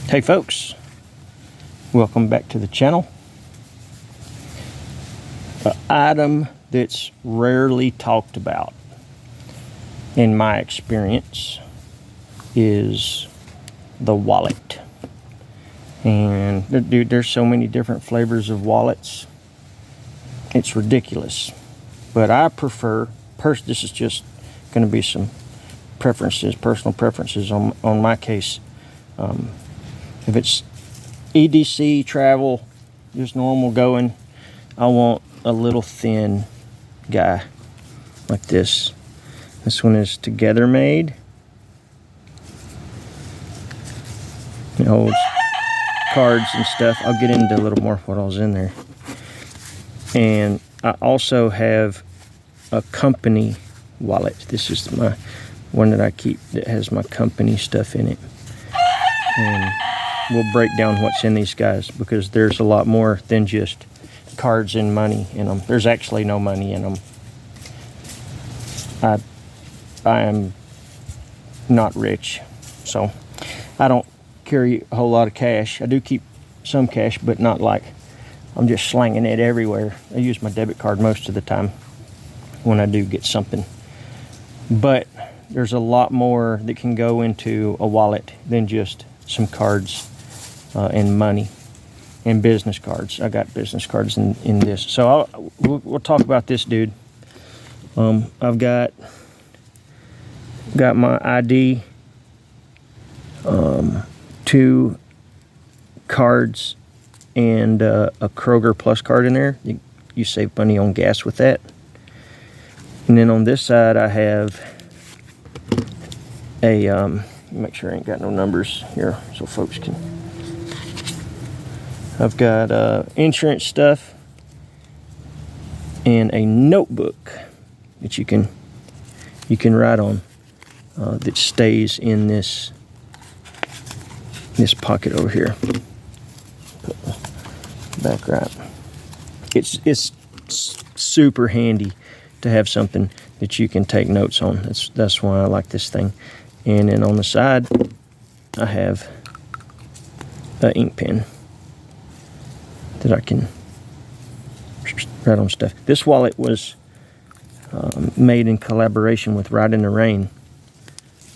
Hey folks, welcome back to the channel. An item that's rarely talked about in my experience is the wallet. And dude, there's so many different flavors of wallets, it's ridiculous. But I prefer, this is just going to be some preferences, personal preferences on my case. If it's EDC travel, just normal going, I want a little thin guy like this. This one is Togethernade. It holds cards and stuff. I'll get into a little more what all's in there. And I also have a company wallet. This is my one that I keep that has my company stuff in it. And we'll break down what's in these guys because there's a lot more than just cards and money in them. There's actually no money in them. I am not rich, so I don't carry a whole lot of cash. I do keep some cash, but not like I'm just slanging it everywhere. I use my debit card most of the time when I do get something. But there's a lot more that can go into a wallet than just some cards and money and business cards. I got business cards in this. So we'll talk about this dude. I've got my ID, 2 cards, and a Kroger Plus card in there. You save money on gas with that. And then on this side I have a make sure I ain't got no numbers here so folks can. I've got insurance stuff and a notebook that you can write on that stays in this pocket over here. Put the back right. It's super handy to have something that you can take notes on. That's why I like this thing. And then on the side I have an ink pen that I can write on stuff. This wallet was made in collaboration with Ride in the Rain.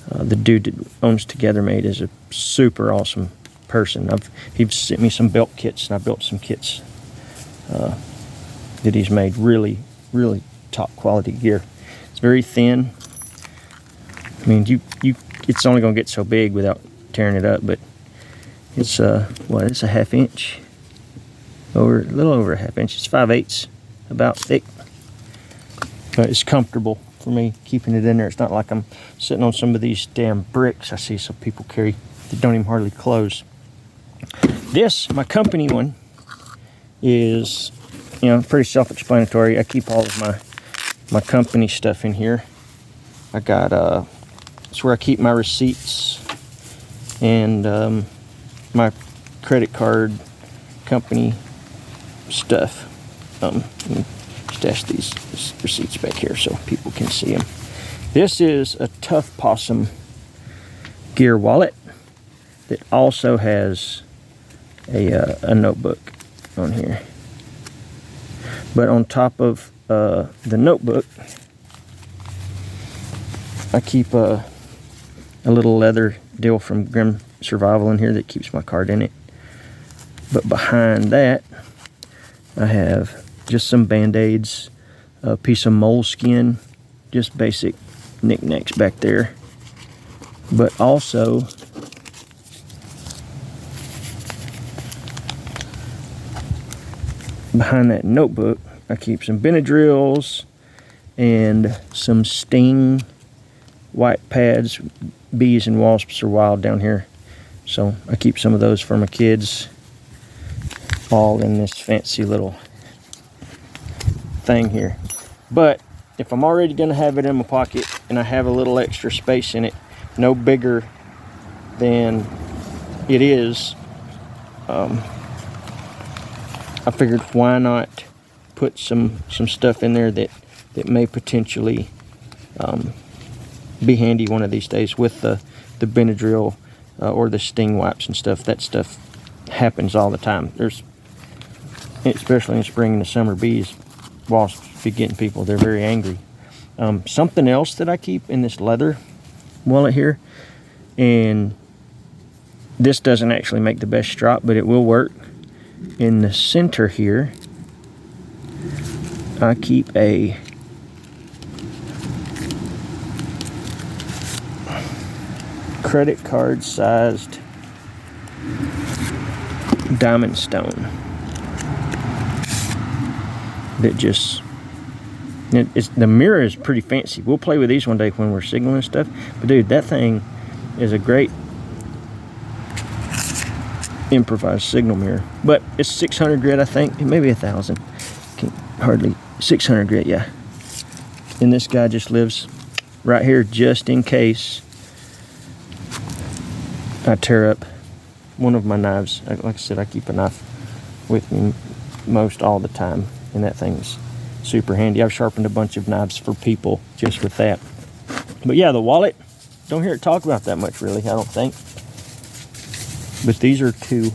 The dude that owns Togethernade is a super awesome person. He's sent me some belt kits, and I built some kits that he's made. Really, really top quality gear. It's very thin. I mean, it's only gonna get so big without tearing it up, but it's it's a ½ inch, a little over a ½ inch. It's 5/8 about thick. But it's comfortable for me keeping it in there. It's not like I'm sitting on some of these damn bricks I see some people carry that don't even hardly close. This, my company one, is pretty self-explanatory. I keep all of my company stuff in here. I got it's where I keep my receipts and my credit card company stuff. Stash these receipts back here so people can see them. This is a Tough Possum gear wallet that also has a notebook on here. But on top of the notebook, I keep a little leather deal from Grim Survival in here that keeps my card in it. But behind that, I have just some Band-Aids, a piece of moleskin, just basic knickknacks back there. But also, behind that notebook, I keep some Benadryls and some Sting white pads. Bees and wasps are wild down here, so I keep some of those for my kids, all in this fancy little thing here. But if I'm already going to have it in my pocket and I have a little extra space in it, no bigger than it is, I figured why not put some stuff in there that may potentially be handy one of these days with the Benadryl or the sting wipes and stuff. That stuff happens all the time. There's, especially in spring and the summer, bees, wasps be getting people. They're very angry. Something else that I keep in this leather wallet here, and this doesn't actually make the best strop, but it will work. In the center here, I keep a credit card sized diamond stone that just, the mirror is pretty fancy. We'll play with these one day when we're signaling stuff, but dude, that thing is a great improvised signal mirror. But it's 600 grit, I think, maybe 1,000. Can't hardly, 600 grit, yeah. And this guy just lives right here just in case I tear up one of my knives. Like I said, I keep a knife with me most all the time, and that thing's super handy. I've sharpened a bunch of knives for people just with that. But yeah, the wallet, don't hear it talk about that much really, I don't think. But these are two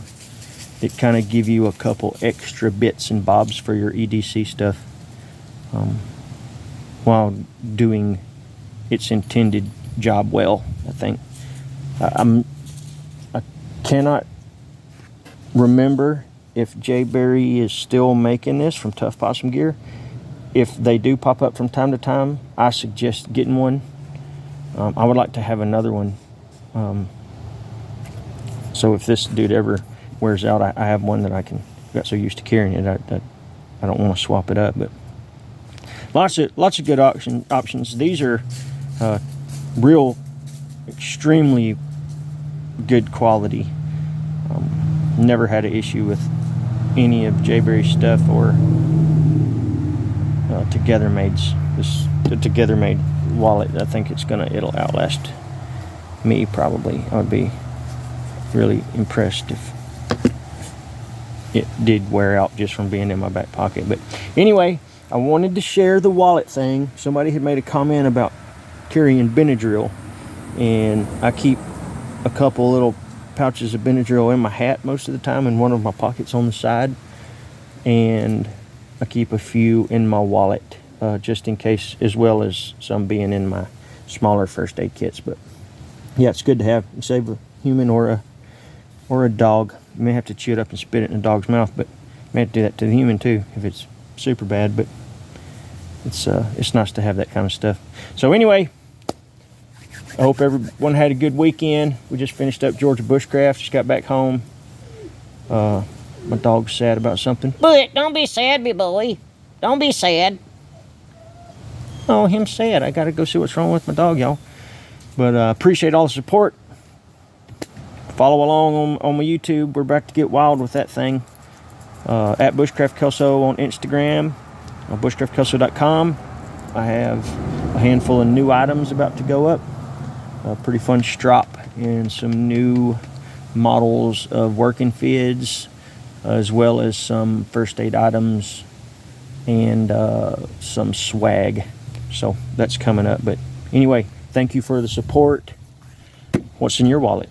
that kind of give you a couple extra bits and bobs for your EDC stuff while doing its intended job well, I think. I cannot remember if Jay Berry is still making this from Tough Possum Gear. If they do pop up from time to time, I suggest getting one. I would like to have another one. So if this dude ever wears out, I have one that I got so used to carrying it that I don't want to swap it up. But lots of good options. These are real, extremely good quality. Never had an issue with any of Jay Berry's stuff or Togethernades. The Togethernade wallet, I think it'll outlast me probably. I would be really impressed if it did wear out just from being in my back pocket. But anyway, I wanted to share the wallet thing. Somebody had made a comment about carrying Benadryl, and I keep a couple little pouches of Benadryl in my hat most of the time, and one of my pockets on the side, and I keep a few in my wallet just in case, as well as some being in my smaller first aid kits. But yeah, it's good to have. Save a human or a dog. You may have to chew it up and spit it in a dog's mouth, but you may have to do that to the human too if it's super bad. But it's nice to have that kind of stuff. So anyway, I hope everyone had a good weekend. We just finished up Georgia Bushcraft. Just got back home. My dog's sad about something. But don't be sad, me boy. Don't be sad. Oh, him sad. I gotta go see what's wrong with my dog, y'all. But appreciate all the support. Follow along on my YouTube. We're about to get wild with that thing. At Bushcraft Kelso on Instagram, bushcraftkelso.com. I have a handful of new items about to go up. A pretty fun strop and some new models of working fids, as well as some first aid items and some swag. So that's coming up. But anyway, thank you for the support. What's in your wallet?